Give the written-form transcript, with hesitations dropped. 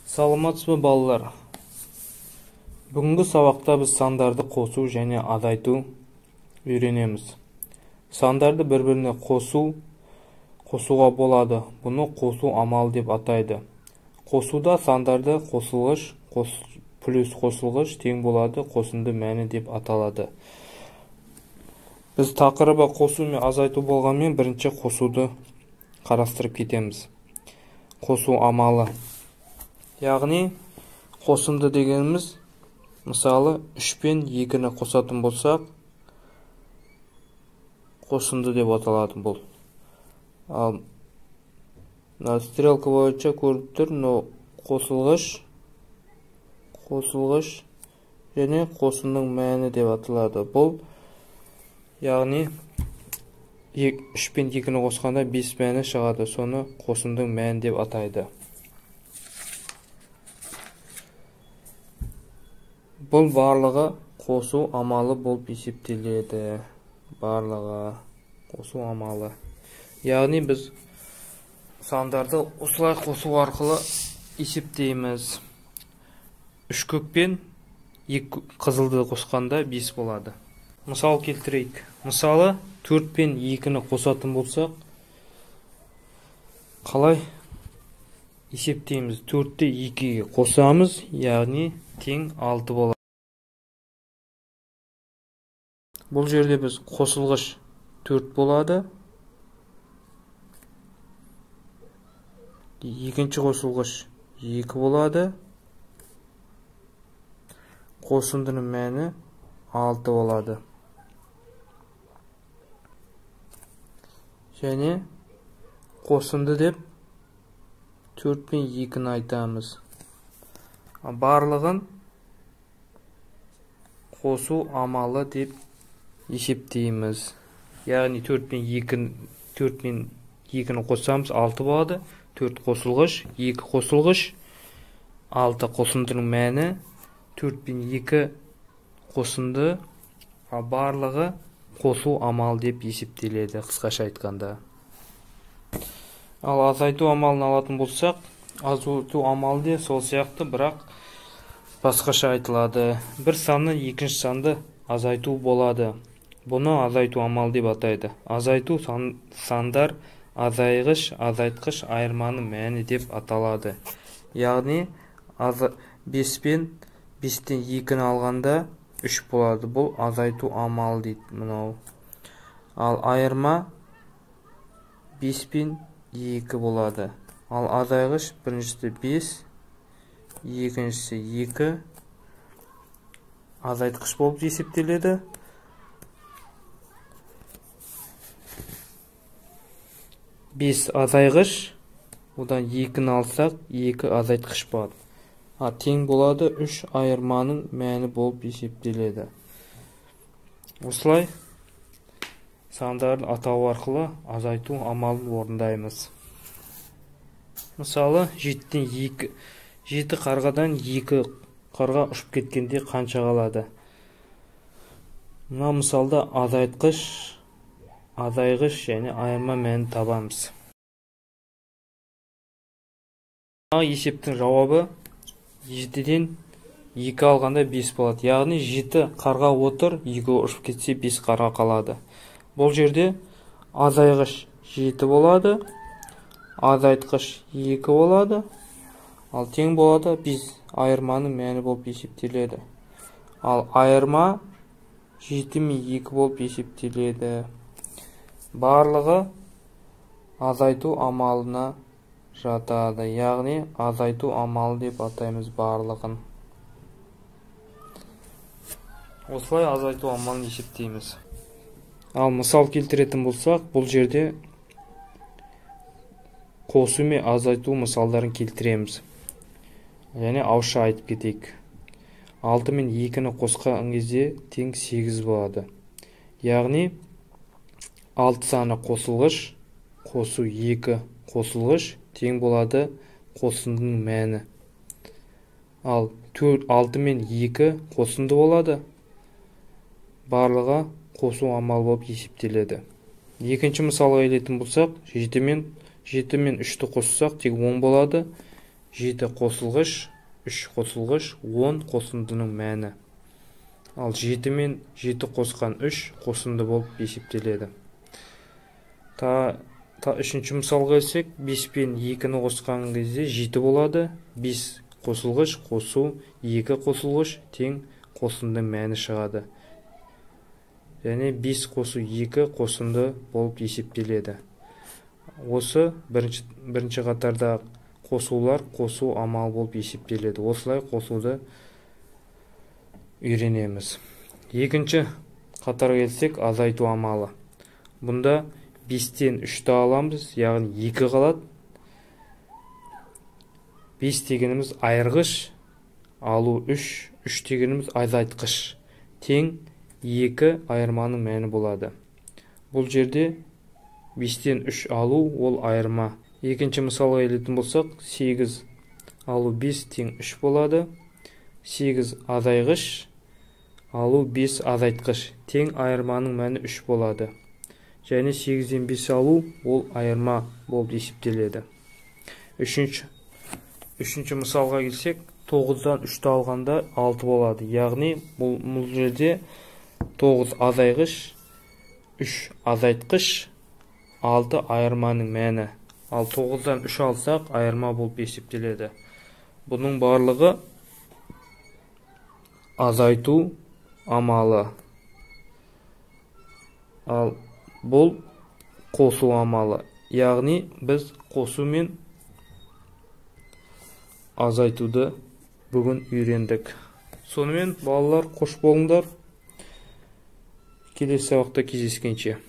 Саламатсызбы балалар? Бүгінгі сабақта біз сандарды қосу және азайту үйренеміз. Сандарды бір-біріне қосуға болады. Бұны қосу амалы деп атайды. Қосуда сандарды қосылғыш плюс қосылғыш тең болады, қосынды мәні деп аталады. Біз тақырыбы қосу мен азайту болғанмен бірінші қосуды қарастырып кетеміз. Қосу амалы. Яғни қосынды дегеніміз, мысалы 3 пен 2-ні қосатын болсақ, қосынды деп аталады бұл. Ал стрелка бойынша көріп тұр, қосылғыш және қосындың мәні деп аталады. Бұл яғни 3 пен 2-ні қосқанда 5 мәні шығады, соны қосындың мәні деп атайды. Бұл барлығы қосу амалы болып есептеледі. Барлығы қосу амалы. Яғни біз сандарды осылай қосу арқылы есептейміз. 3 көк пен 2 қызылды қосқанда 5 болады. Мысал келтірейік. Мысалы 4 пен 2-ні қосатын болсақ, қалай есептейміз? 4-те 2-ге қосамыз, яғни тең 6 болады. Бұл жерде біз қосылғыш 4 болады. Екінші қосылғыш 2 болады. Қосындының мәні 6 болады. Және қосынды деп 4 пен 2-ні айтамыз. Барлығын қосу амалы деп есептейміз. Яғни 4 пен 2-ні қосамыз 6 болады. 4 қосылғыш, 2 қосылғыш, 6 қосындының мәні, 4 пен 2 қосынды, барлығы қосу амалы деп есептеледі, қысқаша айтқанда. Ал азайту амалын алатын болсақ, азайту амалы де сол сияқты, бірақ басқаша айтылады. Бір санны екінші санды азайту болады. Бұны азайту амалы деп атайды. Азайту сандар азайғыш, азайтқыш айырманың мәні деп аталады. Яғни 5 пен 5-тен 2-ні алғанда 3 болады. Бұл азайту амалы дейді мұнау. Ал айырма 5 пен 2 болады. Ал азайғыш біріншісі 5, екіншісі 2 азайтқыш болып есептеледі. 5 азайғыш, одан 2-ні алсақ 2 азайтқыш болады. Тең болады 3 айырманың мәні болып есептеледі. Осылай сандардың атауы арқылы азайту амалын орындаймыз. Мысалы 7 қарғадан 2 қарға ұшып кеткенде қанша қалады? Мына мысалда азайғыш және айырма мәнін табамыз. Есептің жауабы 7-ден 2 алғанда 5 болады. Яғни 7 қарға отыр, 2 ұшып кетсе 5 қарға қалады. Бұл жерде азайғыш 7 болады, азайтқыш 2 болады, ал тең болады 5 айырманың мәні болып есептеледі. Ал айырма 7 мен 2 болып есептеледі. Барлығы азайту амалына жатады. Яғни азайту амалы деп атаймыз барлығын. Осылай азайту амалын есептейміз. Ал мысал келтіретін болсақ, бұл жерде қосу мен азайту мысалдарын келтіреміз. Және ауызша айтып кетейік. 6 мен 2-ні қосқан кезде тең 8 болады. Яғни 6 саны қосылғыш, қосу 2 қосылғыш тең болады қосындының мәні. Ал 6 мен 2 қосынды болады. Барлығы қосу амалы болып есептеледі. Екінші мысалға келетін болсақ, 7 мен 3-ті қоссақ тек 10 болады. 7 қосылғыш, 3 қосылғыш, 10 қосындының мәні. Ал 7 мен 7 қосқан 3 қосынды болып есептеледі. Үшінші мысалға келсек, 5 пен 2-ні қосқан кезде 7 болады. 5 қосылғыш қосу 2 қосылғыш тең қосынды мәні шығады. Және 5 қосу 2 қосынды болып есептеледі. Осы бірінші қатарда қосулар қосу амал болып есептеледі. Осылай қосуды үйренеміз. Екінші қатарға келсек, азайту амалы. Бұнда 5-тен 3-ті аламыз, яғни 2 қалады. 5 дегеніміз айырғыш, алу 3, 3 дегеніміз азайтқыш. Тең 2 айырманың мәні болады. Бұл жерде 5-тен 3 алу ол айырма. Екінші мысалға келетін болсақ, 8 алу 5 тең 3 болады. 8 азайғыш, алу 5 азайтқыш. Тең айырманың мәні 3 болады. Және 8-ден 5 алу ол айырма болып есептеледі. Үшінші мысалға келсек, 9-дан 3-ті алғанда 6 болады. Яғни бұл жерде 9 азайғыш, 3 азайтқыш, 6 айырманың мәні. Ал 9-дан 3 алсақ, айырма болып есептеледі. Бұның барлығы азайту амалы. Ал бұл қосу амалы. Яғни біз қосу мен азайтуды бүгін үйрендік. Сонымен балалар, қош болыңдар. Келесі сабақта кездескенше.